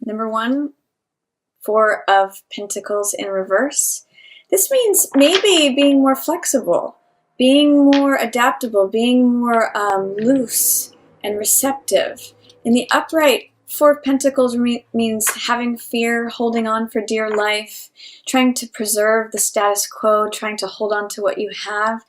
Number 1, 4 of Pentacles in reverse. This means maybe being more flexible, being more adaptable, being more loose and receptive. In the upright, 4 of Pentacles means having fear, holding on for dear life, trying to preserve the status quo, trying to hold on to what you have.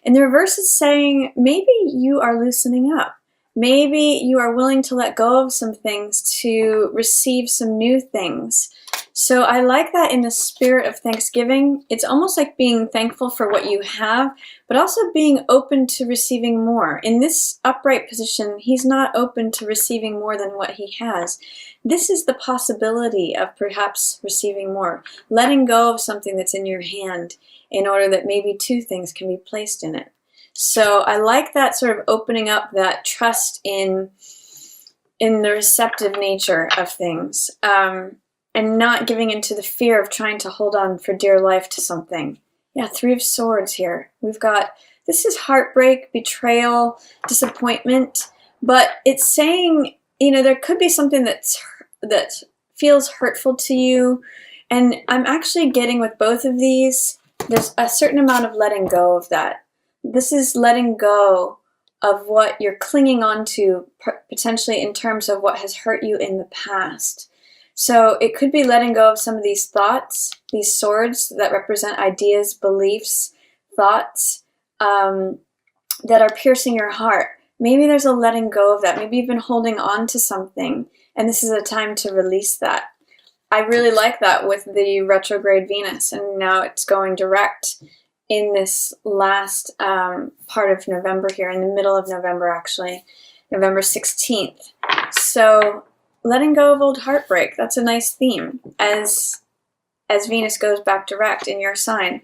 And the reverse is saying maybe you are loosening up. Maybe you are willing to let go of some things to receive some new things. So I like that in the spirit of Thanksgiving. It's almost like being thankful for what you have, but also being open to receiving more. In this upright position, he's not open to receiving more than what he has. This is the possibility of perhaps receiving more, letting go of something that's in your hand in order that maybe 2 things can be placed in it. So I like that sort of opening up, that trust in the receptive nature of things. And not giving into the fear of trying to hold on for dear life to something. Yeah, 3 of Swords here. We've got, this is heartbreak, betrayal, disappointment, but it's saying, you know, there could be something that feels hurtful to you, and I'm actually getting with both of these, there's a certain amount of letting go of that. This is letting go of what you're clinging on to, potentially in terms of what has hurt you in the past. So it could be letting go of some of these thoughts, these swords that represent ideas, beliefs, thoughts that are piercing your heart. Maybe there's a letting go of that. Maybe you've been holding on to something, and this is a time to release that. I really like that with the retrograde Venus, and now it's going direct in this last part of November here, in the middle of November actually, November 16th. So letting go of old heartbreak, that's a nice theme as Venus goes back direct in your sign.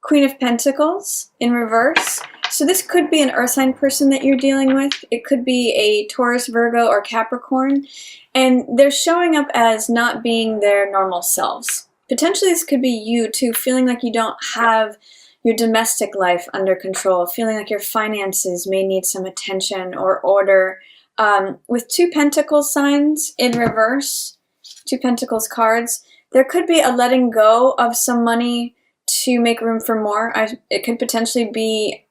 Queen of Pentacles in reverse. So this could be an earth sign person that you're dealing with. It could be a Taurus, Virgo, or Capricorn. And they're showing up as not being their normal selves. Potentially this could be you too, feeling like you don't have your domestic life under control, feeling like your finances may need some attention or order. With 2 Pentacles signs in reverse, 2 Pentacles cards, there could be a letting go of some money to make room for more. It could potentially be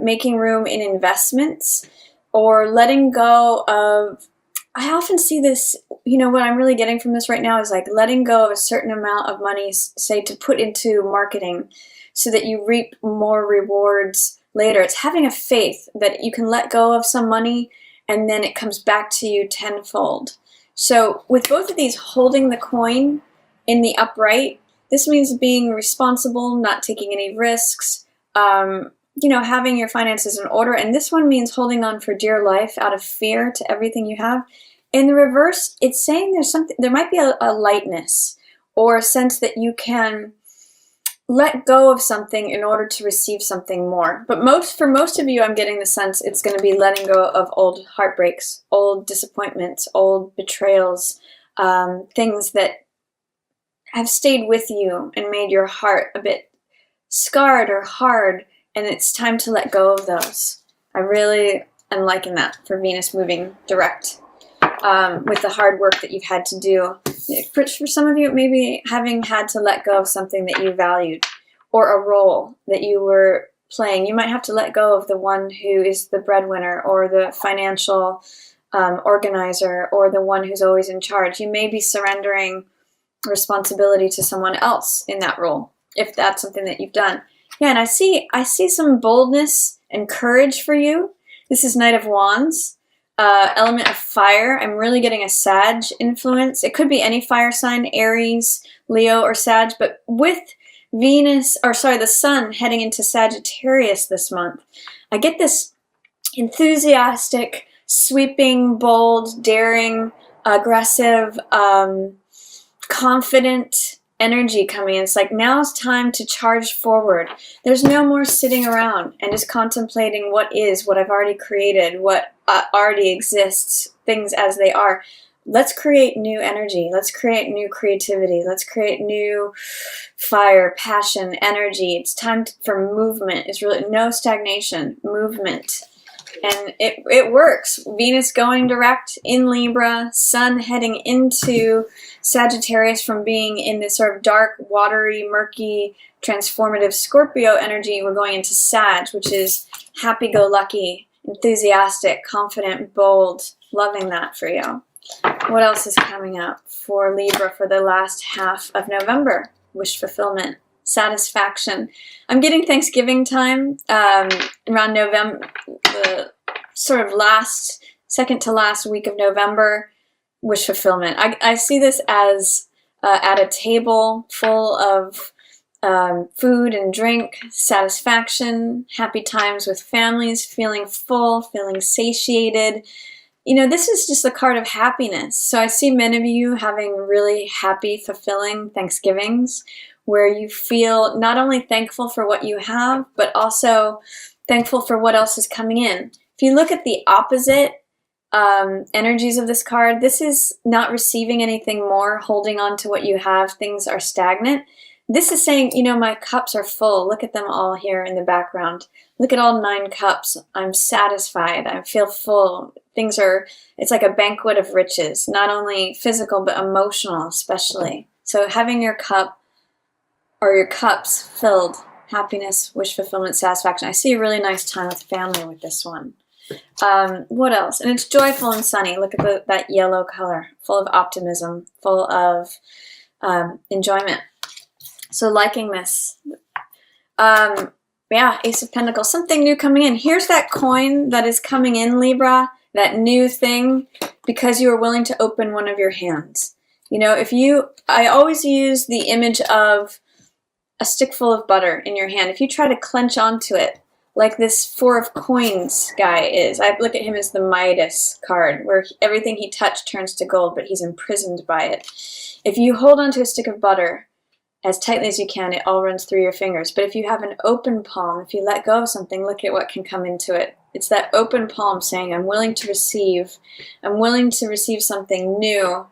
making room in investments, or letting go of, I often see this, you know, what I'm really getting from this right now is like letting go of a certain amount of money, say, to put into marketing so that you reap more rewards later. It's having a faith that you can let go of some money and then it comes back to you tenfold. So with both of these, holding the coin in the upright, this means being responsible, not taking any risks, you know, having your finances in order. And this one means holding on for dear life out of fear to everything you have. In the reverse, it's saying there might be a lightness or a sense that you can let go of something in order to receive something more. But for most of you, I'm getting the sense it's going to be letting go of old heartbreaks, old disappointments, old betrayals, things that have stayed with you and made your heart a bit scarred or hard, and it's time to let go of those. I really am liking that for Venus moving direct with the hard work that you've had to do. For some of you, maybe having had to let go of something that you valued, or a role that you were playing. You might have to let go of the one who is the breadwinner, or the financial organizer, or the one who's always in charge. You may be surrendering responsibility to someone else in that role, if that's something that you've done. Yeah, and I see some boldness and courage for you. This is Knight of Wands. Element of fire. I'm really getting a Sag influence. It could be any fire sign, Aries, Leo, or Sag, but with the sun heading into Sagittarius this month, I get this enthusiastic, sweeping, bold, daring, aggressive, confident energy coming in. It's like, now's time to charge forward. There's no more sitting around and just contemplating what I've already created, what already exists, things as they are. Let's create new energy. Let's create new creativity. Let's create new fire, passion, energy. It's time for movement. It's really no stagnation, movement. And it works. Venus going direct in Libra, Sun heading into Sagittarius from being in this sort of dark, watery, murky, transformative Scorpio energy. We're going into Sag, which is happy-go-lucky, enthusiastic, confident, bold. Loving that for you. What else is coming up for Libra for the last half of November? Wish fulfillment, satisfaction. I'm getting Thanksgiving time around November, the sort of second to last week of November. Wish fulfillment. I see this as at a table full of food and drink, satisfaction, happy times with families, feeling full, feeling satiated. You know, this is just a card of happiness. So I see many of you having really happy, fulfilling Thanksgivings where you feel not only thankful for what you have, but also thankful for what else is coming in. If you look at the opposite energies of this card, this is not receiving anything more, holding on to what you have. Things are stagnant. This is saying, you know, my cups are full. Look at them all here in the background. Look at all 9 cups. I'm satisfied. I feel full. It's like a banquet of riches, not only physical, but emotional especially. So having your cup or your cups filled, happiness, wish fulfillment, satisfaction. I see a really nice time with family with this one. What else? And it's joyful and sunny. Look at that yellow color, full of optimism, full of enjoyment. So liking this. Yeah, Ace of Pentacles, something new coming in. Here's that coin that is coming in, Libra, that new thing, because you are willing to open one of your hands. You know, I always use the image of a stick full of butter in your hand. If you try to clench onto it, like this 4 of coins guy is, I look at him as the Midas card, where everything he touched turns to gold, but he's imprisoned by it. If you hold onto a stick of butter as tightly as you can, it all runs through your fingers. But if you have an open palm, if you let go of something, look at what can come into it. It's that open palm saying, I'm willing to receive something new,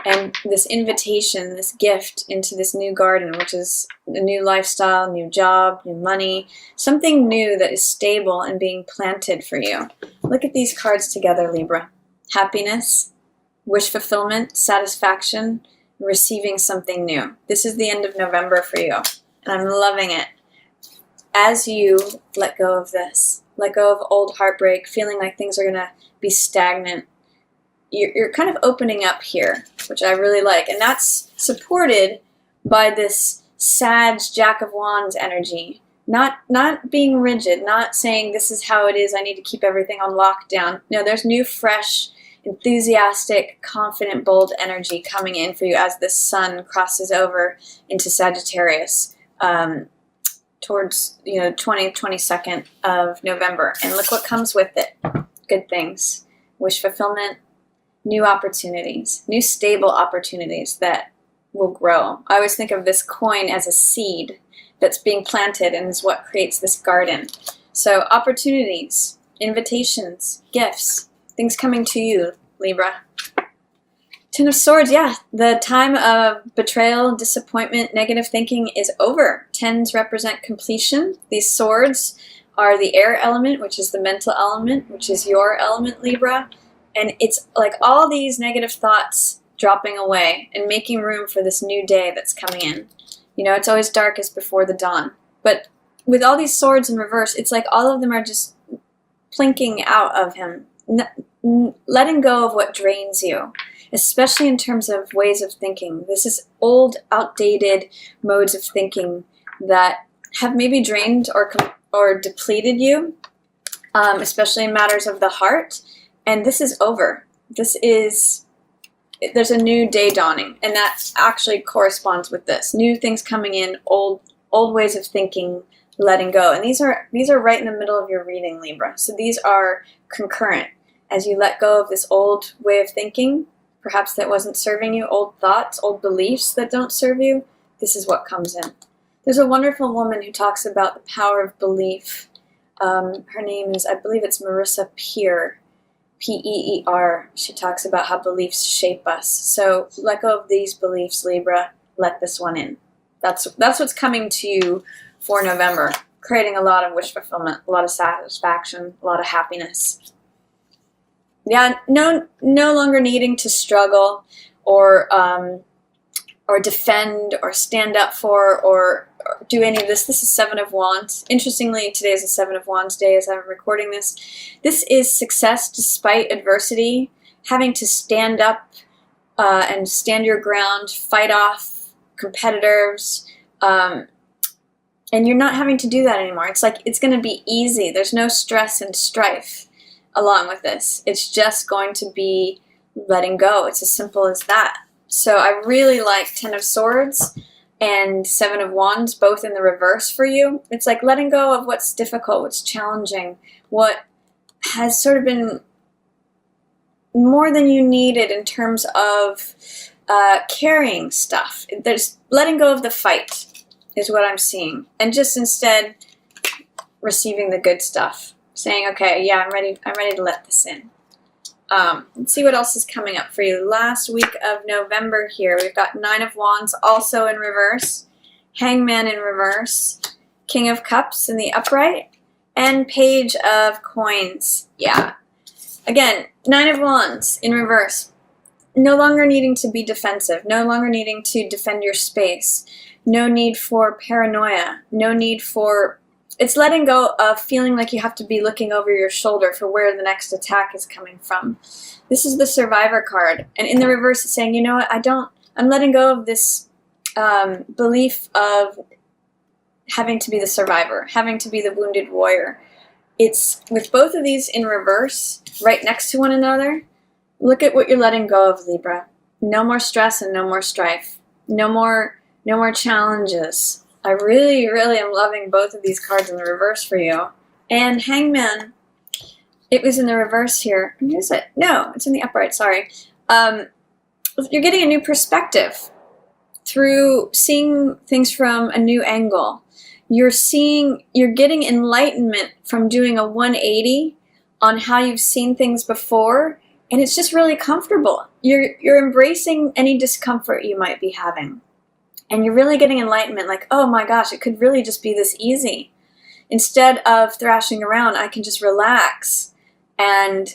and this invitation, this gift into this new garden, which is a new lifestyle, new job, new money, something new that is stable and being planted for you. Look at these cards together, Libra. Happiness, wish fulfillment, satisfaction, receiving something new. This is the end of November for you, and I'm loving it. As you let go of this, let go of old heartbreak, feeling like things are going to be stagnant, you're kind of opening up here, which I really like. And that's supported by this Sag Jack of Wands energy. Not being rigid, not saying this is how it is, I need to keep everything on lockdown. No, there's new, fresh, enthusiastic, confident, bold energy coming in for you as the sun crosses over into Sagittarius towards 22nd of November. And look what comes with it. Good things. Wish fulfillment, new opportunities, new stable opportunities that will grow. I always think of this coin as a seed that's being planted and is what creates this garden. So opportunities, invitations, gifts, things coming to you, Libra. 10 of Swords, yeah, the time of betrayal, disappointment, negative thinking is over. 10s represent completion. These swords are the air element, which is the mental element, which is your element, Libra. And it's like all these negative thoughts dropping away and making room for this new day that's coming in. You know, it's always darkest before the dawn. But with all these swords in reverse, it's like all of them are just plinking out of him, letting go of what drains you, especially in terms of ways of thinking. This is old, outdated modes of thinking that have maybe drained or depleted you, especially in matters of the heart. And this is over. There's a new day dawning, and that actually corresponds with this. New things coming in, old ways of thinking, letting go. And these are right in the middle of your reading, Libra. So these are concurrent. As you let go of this old way of thinking, perhaps that wasn't serving you, old thoughts, old beliefs that don't serve you, this is what comes in. There's a wonderful woman who talks about the power of belief. Her name is, I believe it's Marissa Peer. Peer. She talks about how beliefs shape us. So let go of these beliefs, Libra. Let this one in. That's what's coming to you for November. creating a lot of wish fulfillment, a lot of satisfaction, a lot of happiness. Yeah, no longer needing to struggle or defend or stand up for or do any of this. This is Seven of Wands. Interestingly, today is the Seven of Wands day as I'm recording this. This is success despite adversity, having to stand up and stand your ground, fight off competitors, and you're not having to do that anymore. It's like it's going to be easy. There's no stress and strife along with this. It's just going to be letting go. It's as simple as that. So I really like Ten of Swords and Seven of Wands, both in the reverse for you. It's like letting go of what's difficult, what's challenging, what has sort of been more than you needed in terms of carrying stuff. There's letting go of the fight is what I'm seeing. And just instead receiving the good stuff. Saying, okay, yeah, I'm ready to let this in. Let's see what else is coming up for you. Last week of November here, we've got Nine of Wands also in reverse, Hangman in reverse, King of Cups in the upright, and Page of Coins. Yeah. Again, Nine of Wands in reverse. No longer needing to be defensive, no longer needing to defend your space, no need for paranoia, no need for... It's letting go of feeling like you have to be looking over your shoulder for where the next attack is coming from. This is the Survivor card. And in the reverse, it's saying, you know what, I'm letting go of this belief of having to be the survivor, having to be the wounded warrior. It's with both of these in reverse, right next to one another. Look at what you're letting go of, Libra. No more stress and no more strife. No more challenges. I really am loving both of these cards in the reverse for you. And Hangman, it was in the reverse here. Is it? No, it's in the upright, sorry. You're getting a new perspective through seeing things from a new angle. You're getting enlightenment from doing a 180 on how you've seen things before, and it's just really comfortable. You're embracing any discomfort you might be having. And you're really getting enlightenment, like, oh my gosh, it could really just be this easy. Instead of thrashing around, I can just relax and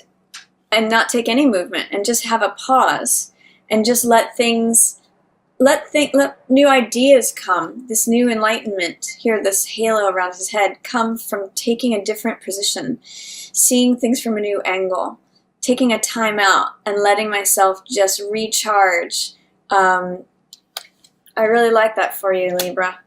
not take any movement and just have a pause and just let new ideas come. This new enlightenment here, this halo around his head, come from taking a different position, seeing things from a new angle, taking a time out and letting myself just recharge. I really like that for you, Libra.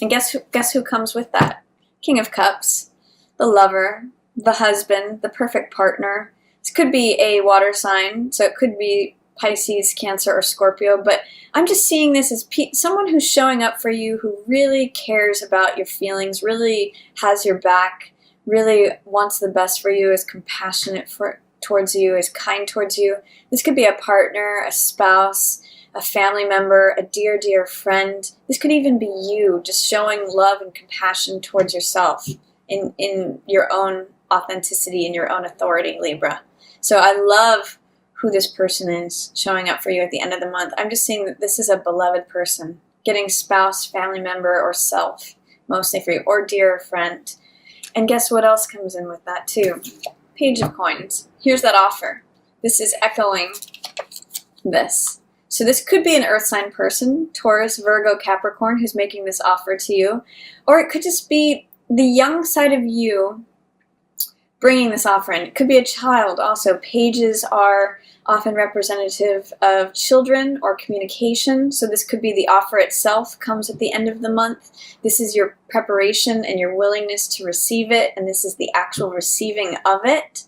And guess who comes with that? King of Cups, the lover, the husband, the perfect partner. This could be a water sign, so it could be Pisces, Cancer, or Scorpio, but I'm just seeing this as someone who's showing up for you, who really cares about your feelings, really has your back, really wants the best for you, is compassionate towards you, is kind towards you. This could be a partner, a spouse, a family member, a dear friend. This could even be you, just showing love and compassion towards yourself in your own authenticity and your own authority, Libra. So I love who this person is showing up for you at the end of the month. I'm just seeing that this is a beloved person, getting spouse, family member, or self, mostly for you, or dear friend. And guess what else comes in with that too? Page of Coins. Here's that offer. This is echoing this. So this could be an earth sign person, Taurus, Virgo, Capricorn, who's making this offer to you. Or it could just be the young side of you bringing this offer in. It could be a child also. Pages are often representative of children or communication. So this could be the offer itself comes at the end of the month. This is your preparation and your willingness to receive it. And this is the actual receiving of it.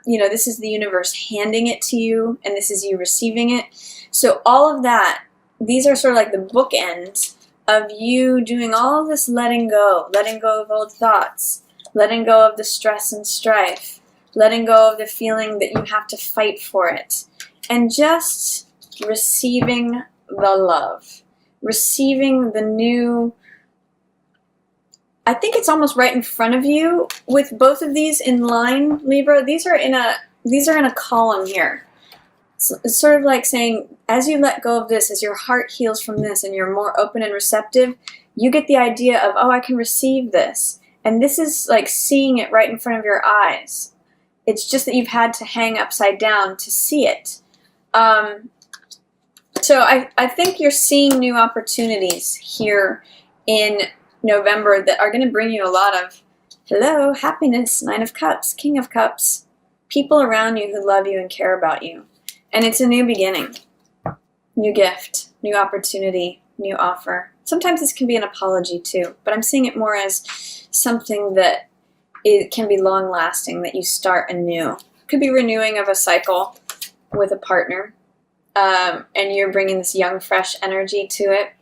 This is the universe handing it to you, and this is you receiving it. So all of that, these are sort of like the bookends of you doing all of this letting go of old thoughts, letting go of the stress and strife, letting go of the feeling that you have to fight for it, and just receiving the love, receiving the new. I think it's almost right in front of you with both of these in line, Libra. These are in a column here. So it's sort of like saying, as you let go of this, as your heart heals from this and you're more open and receptive, you get the idea of, oh, I can receive this. And this is like seeing it right in front of your eyes. It's just that you've had to hang upside down to see it. So I think you're seeing new opportunities here in November that are going to bring you a lot of, hello, happiness, 9 of Cups, King of Cups, people around you who love you and care about you. And it's a new beginning, new gift, new opportunity, new offer. Sometimes this can be an apology too, but I'm seeing it more as something that it can be long-lasting, that you start anew. It could be renewing of a cycle with a partner, and you're bringing this young, fresh energy to it.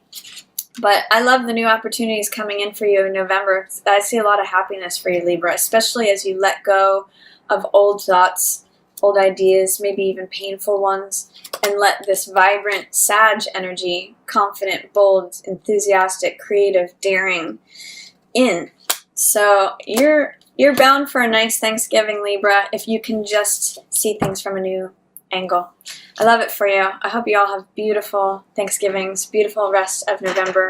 But I love the new opportunities coming in for you in November. I see a lot of happiness for you, Libra, especially as you let go of old thoughts, old ideas, maybe even painful ones, and let this vibrant Sag energy, confident, bold, enthusiastic, creative, daring, in. So you're bound for a nice Thanksgiving, Libra, if you can just see things from a new angle. I love it for you. I hope you all have beautiful Thanksgivings, beautiful rest of November.